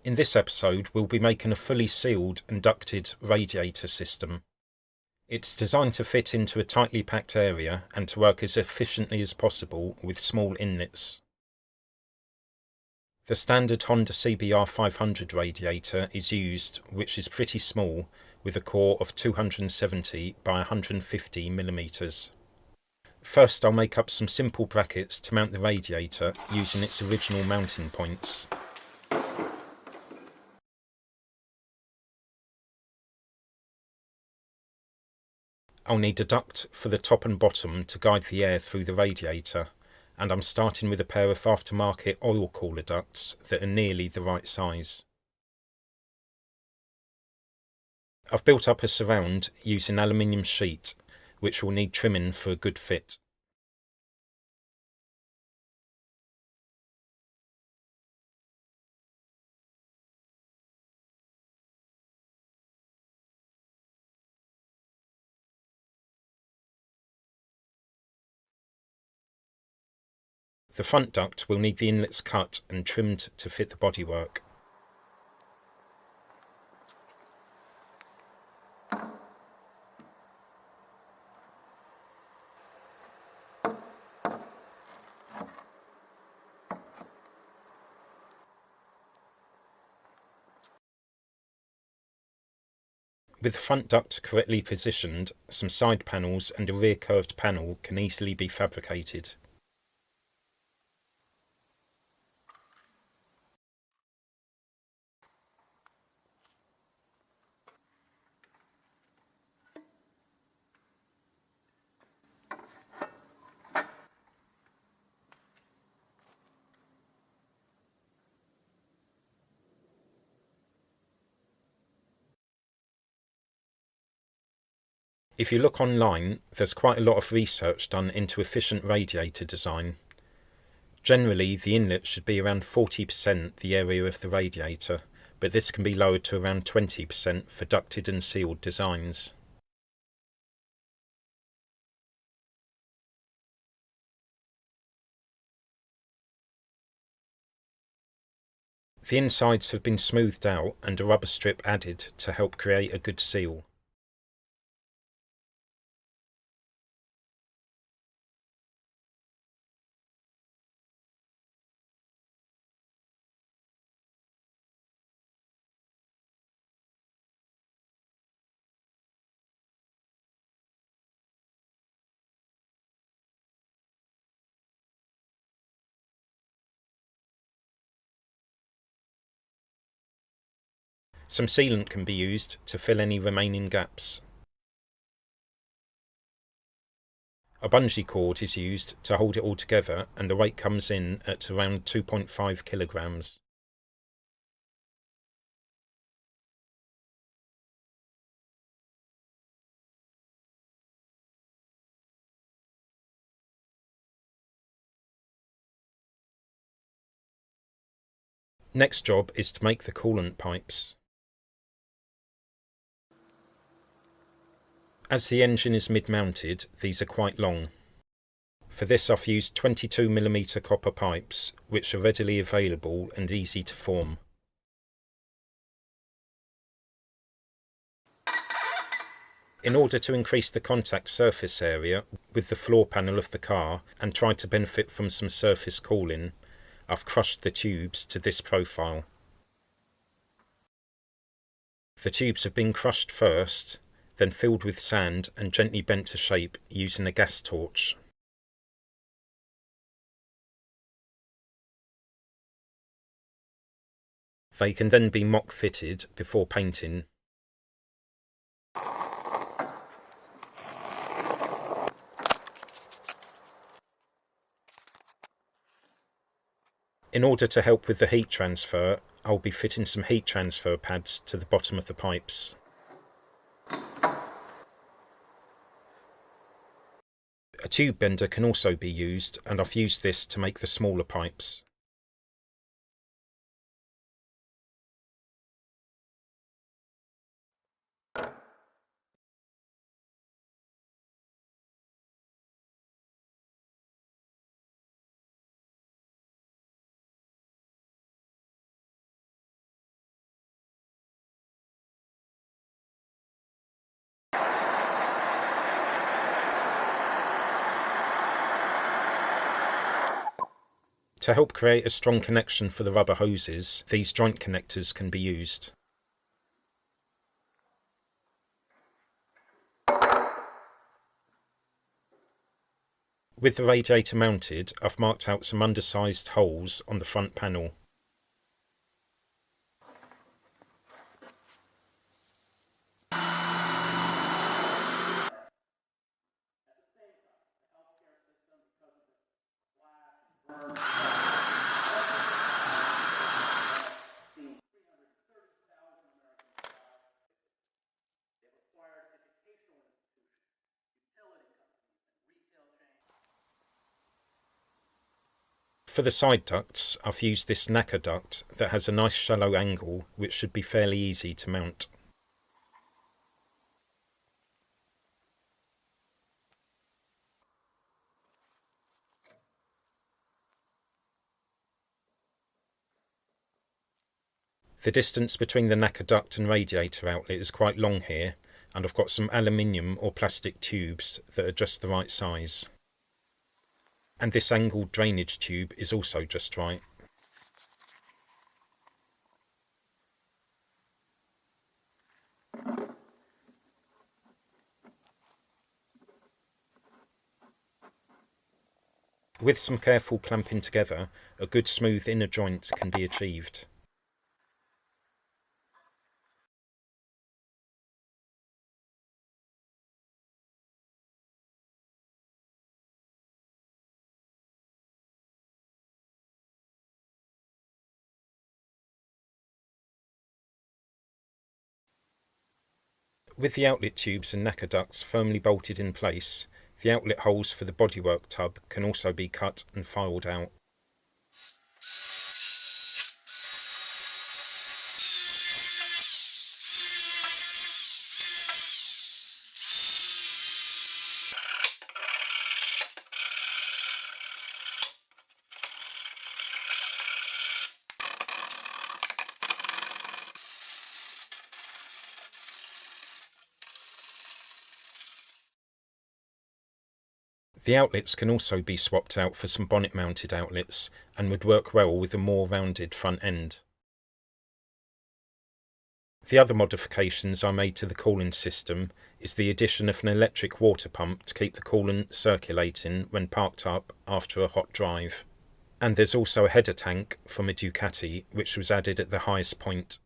In this episode, we'll be making a fully sealed and ducted radiator system. It's designed to fit into a tightly packed area and to work as efficiently as possible with small inlets. The standard Honda CBR 500 radiator is used, which is pretty small, with a core of 270 by 150 millimeters. First, I'll make up some simple brackets to mount the radiator using its original mounting points. I'll need a duct for the top and bottom to guide the air through the radiator, and I'm starting with a pair of aftermarket oil cooler ducts that are nearly the right size. I've built up a surround using aluminium sheet, which will need trimming for a good fit. The front duct will need the inlets cut and trimmed to fit the bodywork. With the front duct correctly positioned, some side panels and a rear curved panel can easily be fabricated. If you look online, there's quite a lot of research done into efficient radiator design. Generally, the inlet should be around 40% the area of the radiator, but this can be lowered to around 20% for ducted and sealed designs. The insides have been smoothed out and a rubber strip added to help create a good seal. Some sealant can be used to fill any remaining gaps. A bungee cord is used to hold it all together, and the weight comes in at around 2.5 kilograms. Next job is to make the coolant pipes. As the engine is mid-mounted, these are quite long. For this I've used 22mm copper pipes, which are readily available and easy to form. In order to increase the contact surface area with the floor panel of the car and try to benefit from some surface cooling, I've crushed the tubes to this profile. The tubes have been crushed first, then filled with sand and gently bent to shape using a gas torch. They can then be mock fitted before painting. In order to help with the heat transfer, I'll be fitting some heat transfer pads to the bottom of the pipes. A tube bender can also be used, and I've used this to make the smaller pipes. To help create a strong connection for the rubber hoses, these joint connectors can be used. With the radiator mounted, I've marked out some undersized holes on the front panel. For the side ducts, I've used this knacker duct that has a nice shallow angle which should be fairly easy to mount. The distance between the knacker duct and radiator outlet is quite long here, and I've got some aluminium or plastic tubes that are just the right size. And this angled drainage tube is also just right. With some careful clamping together, a good smooth inner joint can be achieved. With the outlet tubes and knacker ducts firmly bolted in place, the outlet holes for the bodywork tub can also be cut and filed out. The outlets can also be swapped out for some bonnet mounted outlets and would work well with a more rounded front end. The other modifications I made to the cooling system is the addition of an electric water pump to keep the coolant circulating when parked up after a hot drive. And there's also a header tank from a Ducati which was added at the highest point.